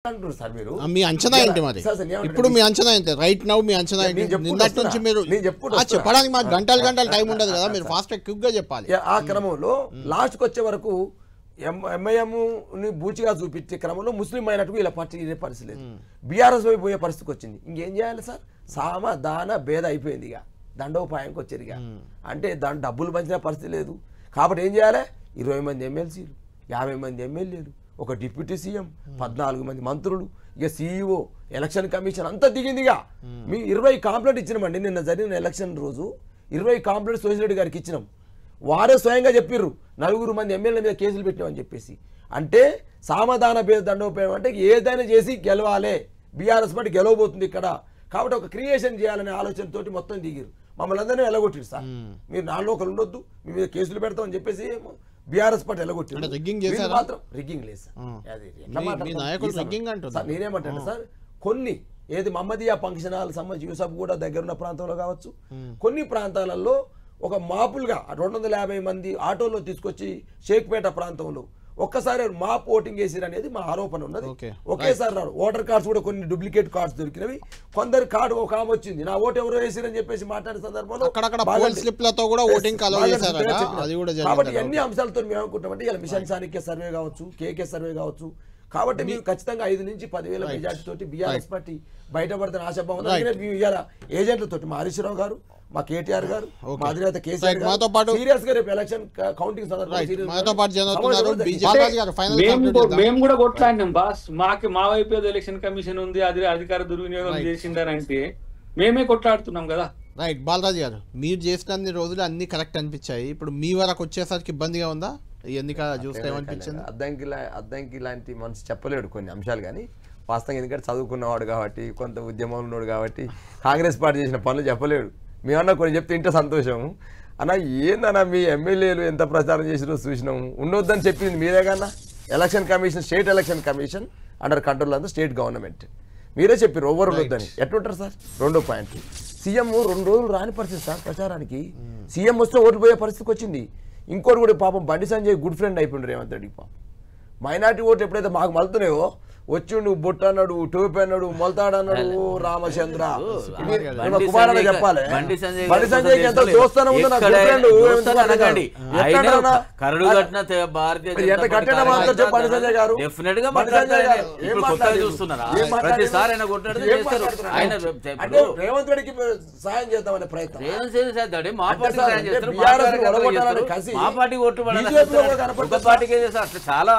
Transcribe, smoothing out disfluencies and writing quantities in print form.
అంటున్నారు సార్ మీరు. మీ అంచనా ఏంటి మరి? ఇప్పుడు మీ అంచనా ఏంటి? రైట్ నౌ మీ అంచనా ఏంటి? నిన్నటి నుంచి మీరు చెప్పడానికి మాకు గంటలు టైం ఉండదు కదా, మీరు ఫాస్ట్ క్విక్ గా చెప్పాలి. ఆ క్రమంలో లాస్ట్కి వచ్చే వరకు ఎంఐఎంని బూచిగా చూపించే క్రమంలో ముస్లిం అయినట్టు ఇలా పార్టీ ఇదే పరిస్థితి లేదు. బీఆర్ఎస్ వైపు పోయే పరిస్థితికి వచ్చింది. ఇంకేం చేయాలి సార్? సామ దాన భేద అయిపోయింది. ఇక దండోపాయంకి వచ్చారు. ఇక అంటే దాని డబ్బులు పంచిన పరిస్థితి లేదు. కాబట్టి ఏం చేయాలి? 20 మంది ఎమ్మెల్సీలు, 50 మంది ఎమ్మెల్యేలు, ఒక డిప్యూటీ సీఎం, 14 మంది మంత్రులు, ఇక సీఈఓ, ఎలక్షన్ కమిషన్ అంతా దిగిందిగా. మీ 20 కాంప్లైంట్ ఇచ్చినామండి. నిన్న జరిగిన ఎలక్షన్ రోజు 20 కాంప్లైంట్ సోషల్ రెడ్డి గారికి ఇచ్చినాం. వారే స్వయంగా చెప్పిర్రు 4 మంది ఎమ్మెల్యేల మీద కేసులు పెట్టామని చెప్పేసి. అంటే సామధాన భేద దండోపాయం అంటే ఏదైనా చేసి గెలవాలి, బీఆర్ఎస్ పార్టీ గెలవబోతుంది ఇక్కడ. కాబట్టి ఒక క్రియేషన్ చేయాలనే ఆలోచనతోటి మొత్తం దిగిరు. మమ్మల్ని అందరినీ ఎలగొట్టిరు సార్. మీరు నాలుగు ఒకరు ఉండొద్దు, మీ మీద కేసులు పెడతామని చెప్పేసి బీఆర్ఎస్ పార్టీ ఎలగొట్టిరు. మాత్రం రిగ్గింగ్ లేదు సార్. నేనేమంటాను సార్, కొన్ని ఏది మహమ్మదియా ఫంక్షన్ హాల్ సంబంధించి యూసఫ్ కూడా దగ్గరున్న ప్రాంతంలో కావచ్చు, కొన్ని ప్రాంతాలలో ఒక మాపులుగా 250 మంది ఆటోలో తీసుకొచ్చి షేక్పేట ప్రాంతంలో ఒక్కసారి మాప్ ఓటింగ్ వేసిరు అనేది మా ఆరోపణ ఉన్నది. ఒకేసారి రాడు. ఓటర్ కార్డ్స్ కూడా కొన్ని డూప్లికేట్ కార్డ్స్ దొరికినవి. కొందరు కార్డు ఒక ఆమె వచ్చింది, నా ఓటు ఎవరో వేసిరని చెప్పేసి మాట్లాడే సందర్భంలో కాబట్టి అన్ని అంశాలతో మేము అనుకుంటామంటే ఇలా మిషన్ సానిక్య సర్వే కావచ్చు, కేకే సర్వే కావచ్చు. కాబట్టి మేము ఖచ్చితంగా 5 నుంచి 10,000 మెజార్టీ తోటి బీఆర్ఎస్ పార్టీ బయటపడుతున్న ఆశాభావం ఏజెంట్లతో మా హరీశ్రావు గారు, మా కేటీఆర్ గారు, మా అధినేత కేసీఆర్ గారు సీరియస్ గా రేపు ఎలక్షన్ కౌంటింగ్ మేము కూడా కొట్లాడినాం బాస్. మా వైపు ఎలక్షన్ కమిషన్ ఉంది, అది అధికార దుర్వినియోగం చేసిండారంటే మేమే కొట్లాడుతున్నాం కదా. రైట్. బాలరాజు గారు, మీరు చేసిన అన్ని రోజులు అన్ని కరెక్ట్ అనిపించాయి. ఇప్పుడు మీ వరకు వచ్చేసరికి ఇబ్బందిగా ఉందా? ఎన్నిక చూస్తే ఏమనిపించింది? అద్దంకి లాంటి మనసు చెప్పలేడు కొన్ని అంశాలు, కానీ వాస్తవంగా ఎందుకంటే చదువుకున్నవాడు కాబట్టి, కొంత ఉద్యమంలో ఉన్నాడు కాబట్టి కాంగ్రెస్ పార్టీ చేసిన పనులు చెప్పలేడు. మేమన్నా కొన్ని చెప్తే ఇంటే సంతోషం అన్న. ఏందన్నా మీ ఎమ్మెల్యేలు ఎంత ప్రచారం చేసినో చూసినాము. ఉండొద్దని చెప్పింది మీరే కన్నా. Election commission, state election commission under control అంతా స్టేట్ గవర్నమెంట్. మీరే చెప్పారు ఓవర్ ఉండొద్దని. ఎట్లుంటారు సార్? 2 పాయింట్. సీఎం 2 రోజులు రాని పరిస్థితి సార్ ప్రచారానికి. సీఎం వస్తే ఓట్లు పోయే పరిస్థితికి వచ్చింది. ఇంకోటి కూడా పాపం బండి సంజయ్ గుడ్ ఫ్రెండ్ అయిపోయిండు రేవంత్ రెడ్డికి. పాపం మైనార్టీ ఓట్లు ఎప్పుడైతే మాకు మలుతున్నాయో వచ్చిండు, బొట్టు అన్నాడు, టోపీ అన్నాడు, మొలతాడన్నాడు. రామచంద్ర కుమార్ చెప్పాలి. బండి సంజయ్ ఎంత దోస్తానం ఉందో నాకు బండి సంజయ్ గారు రేవంత్ రెడ్డికి సాయం చేద్దామనే ప్రయత్నం. చాలా